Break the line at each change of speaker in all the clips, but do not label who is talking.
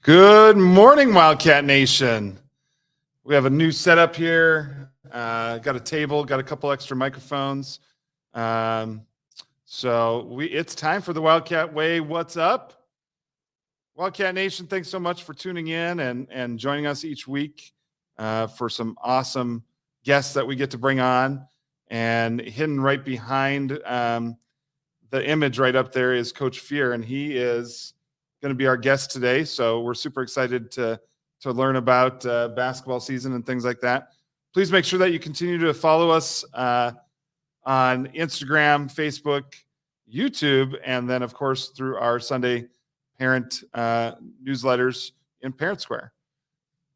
Good morning, Wildcat Nation. We have a new setup here. Got a table, got a couple extra microphones. It's time for the Wildcat Way. What's up? Wildcat Nation, thanks so much for tuning in and joining us each week for some awesome guests that we get to bring on. And hidden right behind the image right up there is Coach Fear, and he is going to be our guest today. So we're super excited to learn about basketball season and things like that. Please make sure that you continue to follow us on Instagram, Facebook, YouTube, and then, of course, through our Sunday parent newsletters in Parent Square.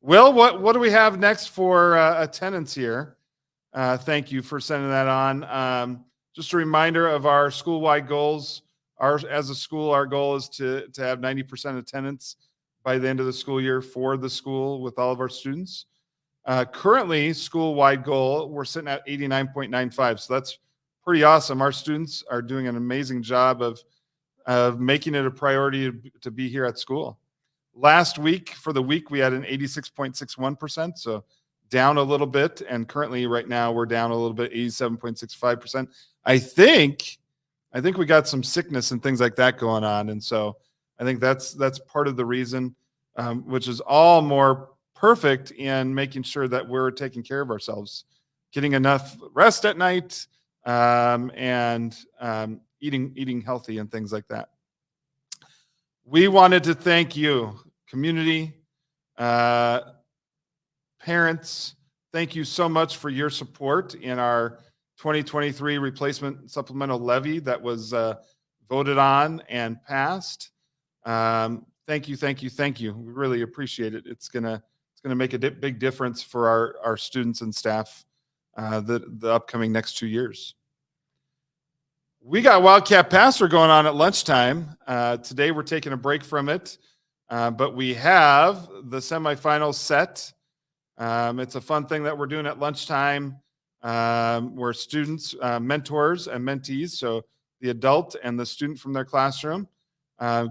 Will, what do we have next for attendance here? Thank you for sending that on. Just a reminder of our school-wide goals. As a school, our goal is to have 90% attendance by the end of the school year for the school with all of our students. Currently, school-wide goal, we're sitting at 89.95, so that's pretty awesome. Our students are doing an amazing job of making it a priority to be here at school. Last week, for the week, we had an 86.61%, so down a little bit, and currently right now we're down a little bit, 87.65%. I think we got some sickness and things like that going on, and so I think that's part of the reason, which is all more perfect in making sure that we're taking care of ourselves, getting enough rest at night, and eating healthy and things like that. We wanted to thank you, community, parents. Thank you so much for your support in our 2023 replacement supplemental levy that was voted on and passed. Thank you. We really appreciate it. It's gonna make a big difference for our students and staff the upcoming next 2 years. We got Wildcat Passer going on at lunchtime. Today we're taking a break from it, but we have the semifinals set. It's a fun thing that we're doing at lunchtime, where students, mentors, and mentees, so the adult and the student from their classroom,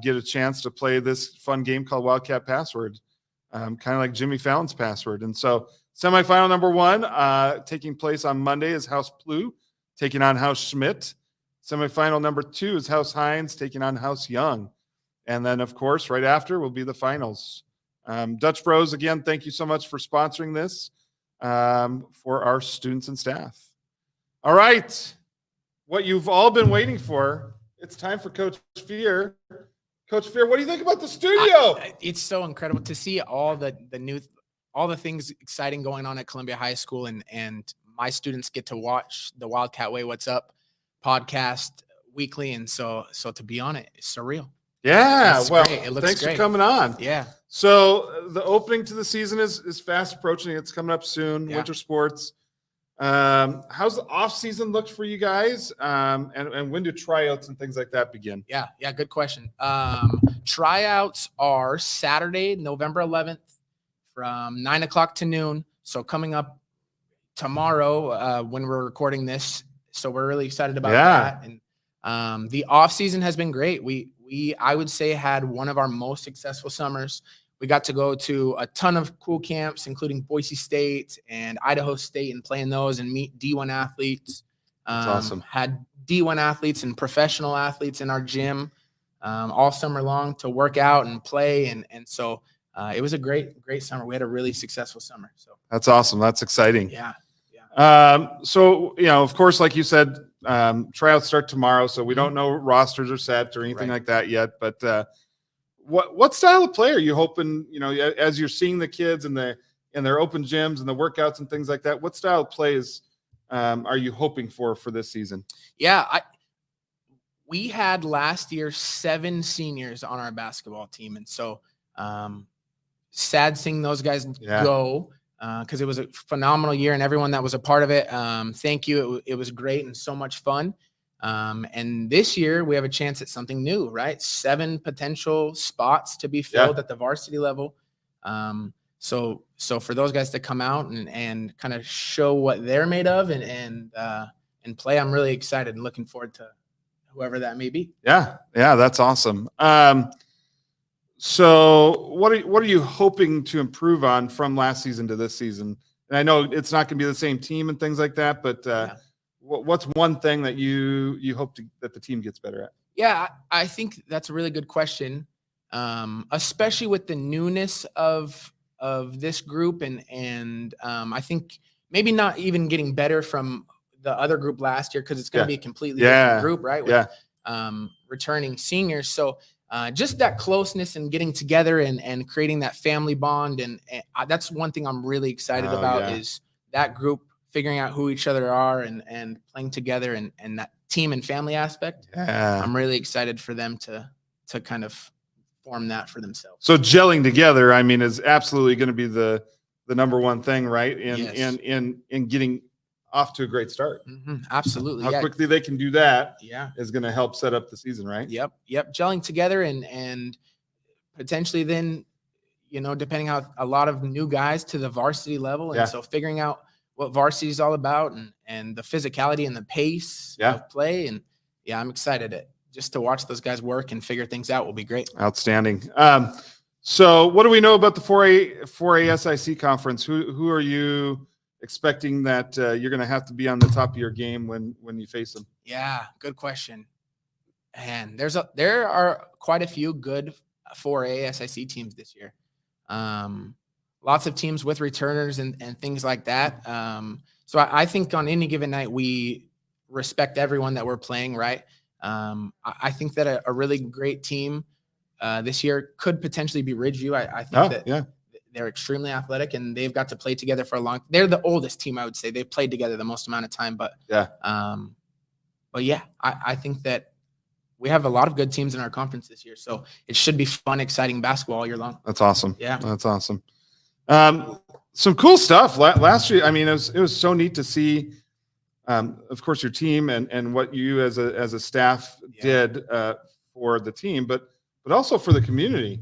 get a chance to play this fun game called Wildcat Password, kind of like Jimmy Fallon's Password. And so semifinal number 1, taking place on Monday, is House Plu taking on House Schmidt. Semifinal number 2 is House Hines taking on House Young. And then, of course, right after will be the finals. Dutch Bros, again, thank you so much for sponsoring this for our students and staff. All right. What you've all been waiting for, it's time for Coach Fear. Coach Fear, what do you think about the studio?
It's so incredible to see all the things exciting going on at Columbia High School, and my students get to watch the Wildcat Way What's Up podcast weekly, and so to be on it, it's surreal.
Yeah, well,
thanks
for coming on.
Yeah.
So the opening to the season is fast approaching. It's coming up soon. Yeah. Winter sports. How's the off season looked for you guys? And when do tryouts and things like that begin?
Yeah, good question. Tryouts are Saturday, November 11th, from 9:00 to noon. So coming up tomorrow, when we're recording this. So we're really excited about that. And the off season has been great. I would say, had one of our most successful summers. We got to go to a ton of cool camps, including Boise State and Idaho State, and play in those and meet D1 athletes.
That's awesome.
Had D1 athletes and professional athletes in our gym all summer long to work out and play. And so it was a great summer. We had a really successful summer. So
that's awesome. That's exciting.
Yeah.
So, of course, like you said, tryouts start tomorrow, so we don't know rosters are set or anything like that yet. But what style of play are you hoping, as you're seeing the kids in their open gyms and the workouts and things like that, what style of plays are you hoping for this season?
Yeah, we had last year 7 seniors on our basketball team, and so sad seeing those guys go. Because it was a phenomenal year, and everyone that was a part of it, thank you. It was great and so much fun. And this year we have a chance at something new, right? 7 potential spots to be filled at the varsity level. So for those guys to come out and kind of show what they're made of and play, I'm really excited and looking forward to whoever that may be.
Yeah, that's awesome. So what are you hoping to improve on from last season to this season? And I know it's not going to be the same team and things like that, but what's one thing that you hope that the team gets better at?
Yeah, I think that's a really good question, especially with the newness of this group, and I think maybe not even getting better from the other group last year because it's going to be a completely different group, right? With returning seniors, so just that closeness and getting together and creating that family bond, and that's one thing I'm really excited about is that group figuring out who each other are and playing together and that team and family aspect. I'm really excited for them to kind of form that for themselves.
So gelling together, I mean, is absolutely going to be the number one thing, right? In getting off to a great start.
Absolutely.
How quickly they can do that is going to help set up the season, right?
Yep. Gelling together and potentially then, depending on a lot of new guys to the varsity level. And so figuring out what varsity is all about and the physicality and the pace of play. And I'm excited just to watch those guys work and figure things out will be great.
Outstanding. So what do we know about the 4A SIC conference? Who are you expecting that you're going to have to be on the top of your game when you face them?
Yeah, good question. And there are quite a few good 4A SIC teams this year. Lots of teams with returners and things like that. So I think on any given night, we respect everyone that we're playing, right? I think that a really great team this year could potentially be Ridgeview. I think they're extremely athletic and they've got to play together for a long. They're the oldest team, I would say. They've played together the most amount of time, I think that we have a lot of good teams in our conference this year, so it should be fun, exciting basketball all year long.
That's awesome.
Yeah,
that's awesome. Some cool stuff last year. I mean, it was so neat to see. Of course, your team and what you as a staff did for the team, but also for the community.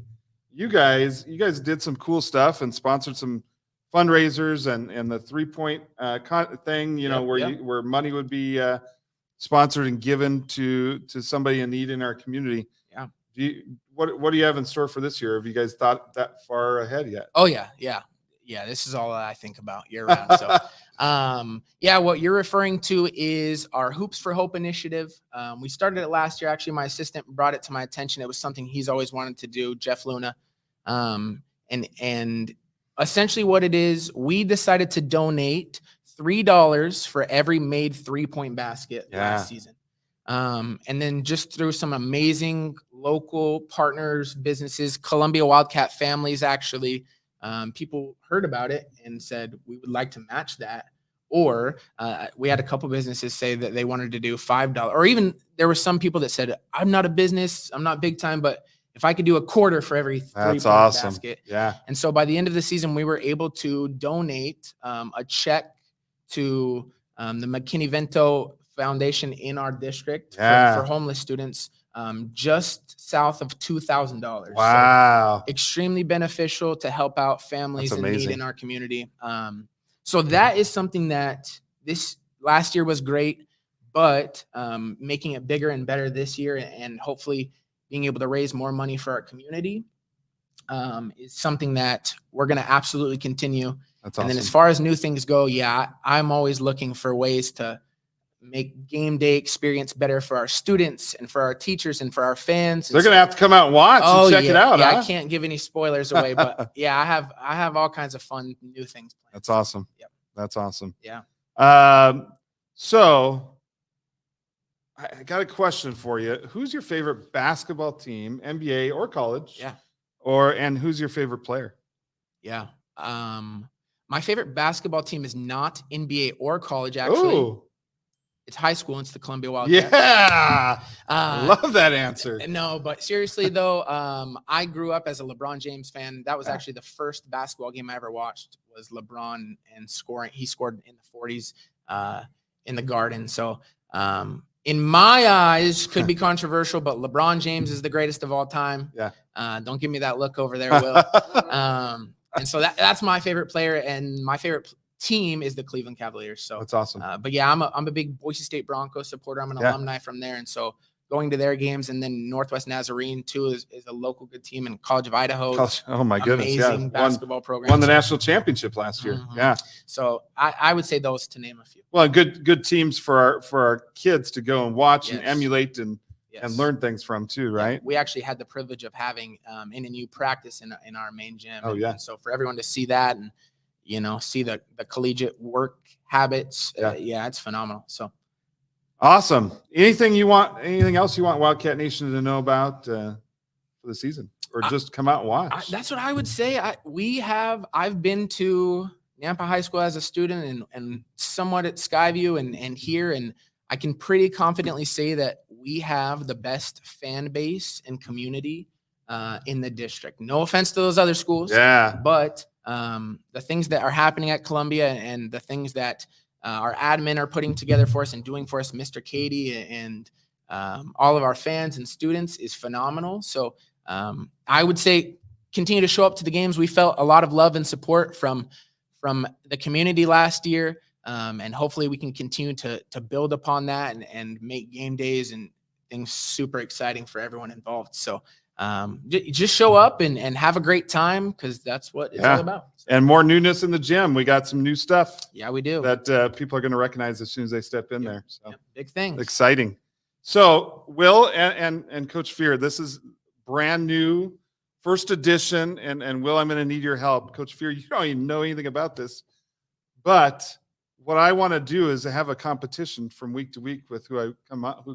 You guys did some cool stuff and sponsored some fundraisers and the 3-point thing. Where money would be sponsored and given to somebody in need in our community. Yeah. What do you have in store for this year? Have you guys thought that far ahead yet?
Oh yeah. This is all I think about year round. So, what you're referring to is our Hoops for Hope initiative. We started it last year. Actually, my assistant brought it to my attention. It was something he's always wanted to do, Jeff Luna. And essentially what it is, we decided to donate $3 for every made 3-point basket last season. And then just through some amazing local partners, businesses, Columbia Wildcat families, actually, people heard about it and said, we would like to match that. Or we had a couple businesses say that they wanted to do $5, or even there were some people that said, I'm not a business, I'm not big time, but if I could do a quarter for every 3-point basket. Yeah. And so by the end of the season, we were able to donate a check to the McKinney-Vento Foundation in our district for homeless students, just south of $2,000.
Wow.
So extremely beneficial to help out families in need in our community. So that is something that this last year was great, but making it bigger and better this year and hopefully being able to raise more money for our community is something that we're going to absolutely continue. That's awesome. And then as far as new things go, I'm always looking for ways to make game day experience better for our students and for our teachers and for our fans.
They're going to have to come out and watch and check it out.
Yeah, I can't give any spoilers away, but I have all kinds of fun new things planned.
That's awesome.
Yep.
That's awesome.
Yeah.
So I got a question for you. Who's your favorite basketball team, NBA or college?
Yeah.
And who's your favorite player?
Yeah. My favorite basketball team is not NBA or college, actually.
Ooh.
It's high school. It's the Columbia Wildcat.
Yeah. I love that answer.
No, but seriously, though, I grew up as a LeBron James fan. That was actually the first basketball game I ever watched was LeBron and scoring. He scored in the 40s in the Garden. So in my eyes, could be controversial, but LeBron James is the greatest of all time.
Yeah.
Don't give me that look over there, Will. And so that's my favorite player, and my favorite team is the Cleveland Cavaliers. So
that's awesome.
But I'm a big Boise State Broncos supporter. I'm an alumni from there, and so going to their games. And then Northwest Nazarene too is a local good team, and College of Idaho.
Oh my goodness.
Amazing
Yeah.
basketball program.
Won the national championship last year.
Mhm.
Yeah.
So I would say those to name a few.
Well, good teams for our kids to go and watch and
Yes.
emulate and
Yes.
learn things from too,
Yeah,
right?
we actually had the privilege of having NNU practice in our main gym.
Oh, yeah.
And so for everyone to see that and, see the collegiate work habits,
Yeah.
it's phenomenal. So
Awesome. Anything else you want Wildcat Nation to know about for the season, or just come out and watch?
that's what I would say. I've been to Nampa High School as a student and somewhat at Skyview and here, and I can pretty confidently say that we have the best fan base and community in the district. No offense to those other schools.
Yeah.
But the things that are happening at Columbia and the things that our admin are putting together for us and doing for us, Mr. Katie and all of our fans and students, is phenomenal. So I would say continue to show up to the games. We felt a lot of love and support from the community last year. And hopefully we can continue to build upon that and make game days and things super exciting for everyone involved. So just show up and have a great time, because that's what it's all about.
And more newness in the gym. We got some new stuff.
Yeah, we do.
That people are going to recognize as soon as they step in there. So
big things.
Exciting. So Will and Coach Fear, this is brand new, first edition. And Will, I'm going to need your help. Coach Fear, you don't even know anything about this, but what I want to do is have a competition from week to week with who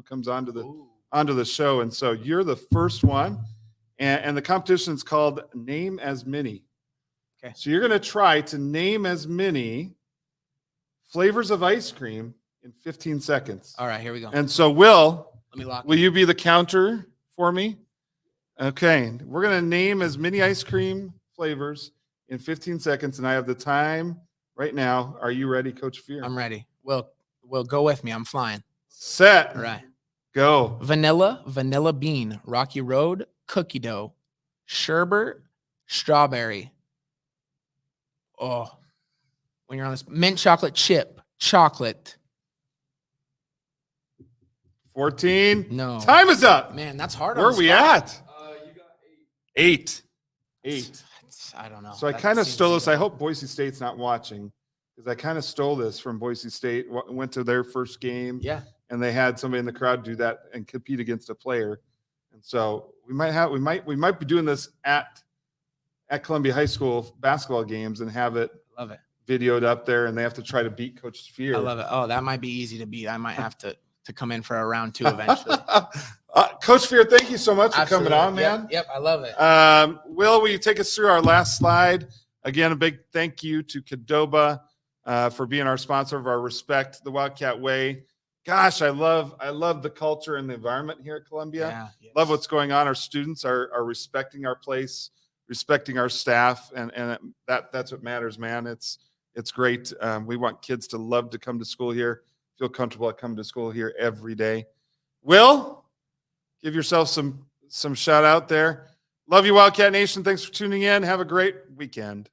comes onto the show. And so you're the first one, and the competition is called Name as Many.
Okay.
So you're going to try to name as many flavors of ice cream in 15 seconds.
All right, here we go.
And so Will
you
be the counter for me? Okay. We're going to name as many ice cream flavors in 15 seconds. And I have the time right now. Are you ready, Coach Fear?
I'm ready. Will go with me. I'm flying.
Set.
All right.
Go.
Vanilla bean, Rocky Road, cookie dough, sherbet, strawberry. Oh, when you're on this, mint chocolate chip, chocolate.
14.
No.
Time is up.
Man, that's hard.
Where are we at?
You got
8.
I don't know.
So I kind of stole this. I hope Boise State's not watching, because I kind of stole this from Boise State. Went to their first game.
Yeah.
And they had somebody in the crowd do that and compete against a player. And so we might be doing this at Columbia High School basketball games and have it
Love it.
videoed up there, and they have to try to beat Coach Fear.
I love it. Oh, that might be easy to beat. I might have to come in for a round 2 eventually.
Coach Fear, thank you so much for coming on, man.
Yep, I love it.
Will you take us through our last slide? Again, a big thank you to Qdoba for being our sponsor of our Respect the Wildcat Way. Gosh, I love the culture and the environment here at Columbia.
Yeah, yes.
Love what's going on. Our students are respecting our place, respecting our staff, and that's what matters, man. It's great. We want kids to love to come to school here, feel comfortable at coming to school here every day. Will, give yourself some shout out there. Love you, Wildcat Nation. Thanks for tuning in. Have a great weekend.